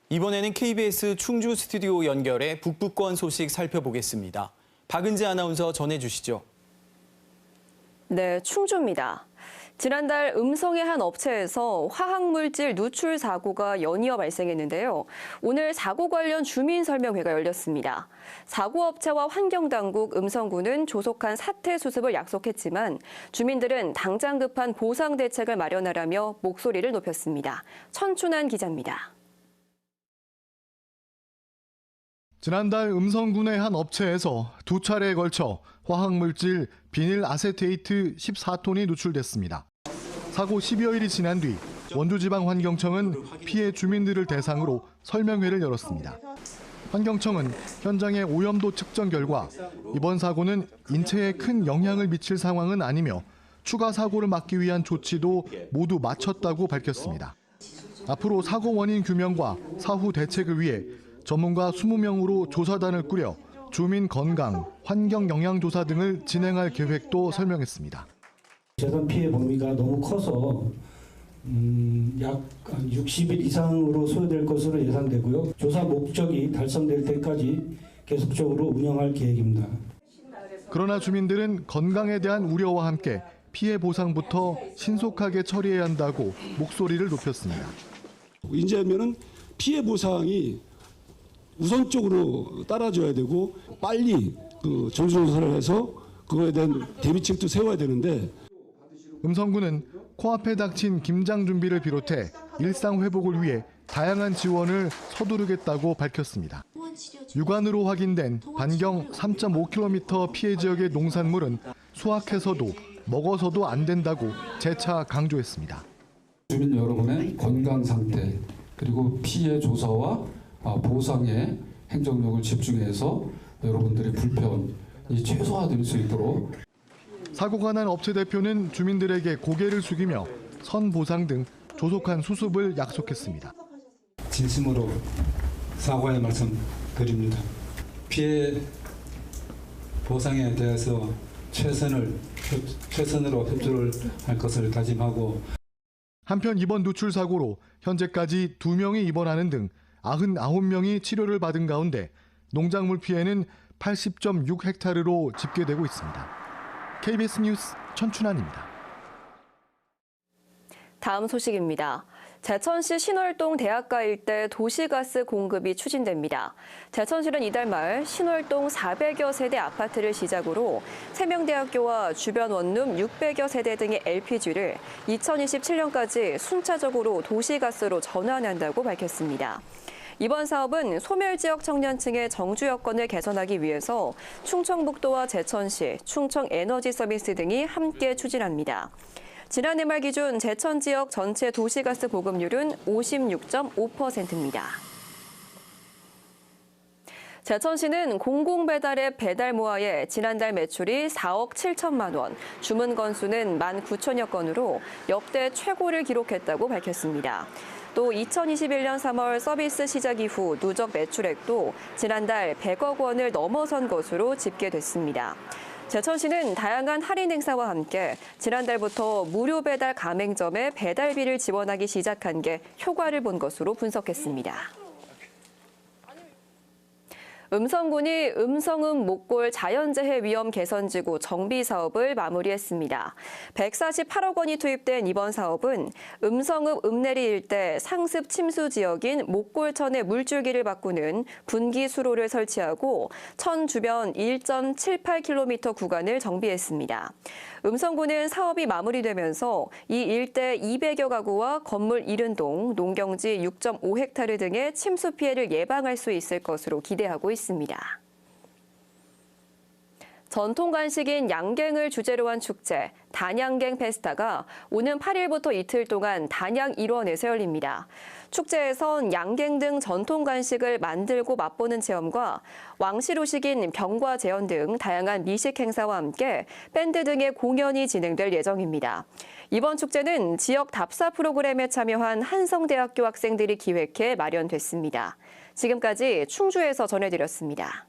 이번에는 KBS 충주 스튜디오 연결해 북부권 소식 살펴보겠습니다. 박은지 아나운서 전해주시죠. 네, 충주입니다. 지난달 음성의 한 업체에서 화학물질 누출 사고가 연이어 발생했는데요. 오늘 사고 관련 주민 설명회가 열렸습니다. 사고업체와 환경당국, 음성군은 조속한 사태 수습을 약속했지만 주민들은 당장 급한 보상 대책을 마련하라며 목소리를 높였습니다. 천춘한 기자입니다. 지난달 음성군의 한 업체에서 두 차례에 걸쳐 화학물질 비닐 아세테이트 14톤이 누출됐습니다. 사고 10여일이 지난 뒤 원주지방환경청은 피해 주민들을 대상으로 설명회를 열었습니다. 환경청은 현장의 오염도 측정 결과 이번 사고는 인체에 큰 영향을 미칠 상황은 아니며 추가 사고를 막기 위한 조치도 모두 마쳤다고 밝혔습니다. 앞으로 사고 원인 규명과 사후 대책을 위해 전문가 20명으로 조사단을 꾸려 주민 건강, 환경 영향 조사 등을 진행할 계획도 설명했습니다. 재산 피해 범위가 너무 커서 약 60일 이상으로 소요될 것으로 예상되고요. 조사 목적이 달성될 때까지 계속적으로 운영할 계획입니다. 그러나 주민들은 건강에 대한 우려와 함께 피해 보상부터 신속하게 처리해야 한다고 목소리를 높였습니다. 이제면은 피해 보상이 우선적으로 따라줘야 되고 빨리 전수조사를 해서 그거에 대한 대비책도 세워야 되는데 음성군은 코앞에 닥친 김장 준비를 비롯해 일상 회복을 위해 다양한 지원을 서두르겠다고 밝혔습니다. 육안으로 확인된 반경 3.5km 피해 지역의 농산물은 수확해서도 먹어서도 안 된다고 재차 강조했습니다. 주민 여러분의 건강 상태 그리고 피해 조사와 보상에 행정력을 집중해서 여러분들의 불편이 최소화될 수 있도록. 사고가 난 업체 대표는 주민들에게 고개를 숙이며 선보상 등 조속한 수습을 약속했습니다. 진심으로 사과의 말씀 드립니다. 피해 보상에 대해서 최선으로 협조를 할 것을 다짐하고. 한편 이번 누출 사고로 현재까지 2명이 입원하는 등 99명이 치료를 받은 가운데 농작물 피해는 80.6헥타르로 집계되고 있습니다. KBS 뉴스 천춘환입니다. 다음 소식입니다. 제천시 신월동 대학가 일대 도시가스 공급이 추진됩니다. 제천시는 이달 말 신월동 400여 세대 아파트를 시작으로 세명대학교와 주변 원룸 600여 세대 등의 LPG를 2027년까지 순차적으로 도시가스로 전환한다고 밝혔습니다. 이번 사업은 소멸지역 청년층의 정주 여건을 개선하기 위해서 충청북도와 제천시, 충청에너지서비스 등이 함께 추진합니다. 지난해 말 기준 제천 지역 전체 도시가스 보급률은 56.5%입니다. 제천시는 공공배달앱 배달모아의 지난달 매출이 4억 7천만 원, 주문 건수는 19,000여 건으로 역대 최고를 기록했다고 밝혔습니다. 또 2021년 3월 서비스 시작 이후 누적 매출액도 지난달 100억 원을 넘어선 것으로 집계됐습니다. 제천시는 다양한 할인 행사와 함께 지난달부터 무료 배달 가맹점에 배달비를 지원하기 시작한 게 효과를 본 것으로 분석했습니다. 음성군이 음성읍 목골 자연재해 위험 개선지구 정비 사업을 마무리했습니다. 148억 원이 투입된 이번 사업은 음성읍 읍내리 일대 상습 침수 지역인 목골천의 물줄기를 바꾸는 분기 수로를 설치하고 천 주변 1.78km 구간을 정비했습니다. 음성군은 사업이 마무리되면서 이 일대 200여 가구와 건물 70동, 농경지 6.5헥타르 등의 침수 피해를 예방할 수 있을 것으로 기대하고 있습니다. 전통 간식인 양갱을 주제로 한 축제, 단양갱 페스타가 오는 8일부터 이틀 동안 단양 일원에서 열립니다. 축제에선 양갱 등 전통 간식을 만들고 맛보는 체험과 왕시로식인 병과 재현 등 다양한 미식 행사와 함께 밴드 등의 공연이 진행될 예정입니다. 이번 축제는 지역 답사 프로그램에 참여한 한성대학교 학생들이 기획해 마련됐습니다. 지금까지 충주에서 전해드렸습니다.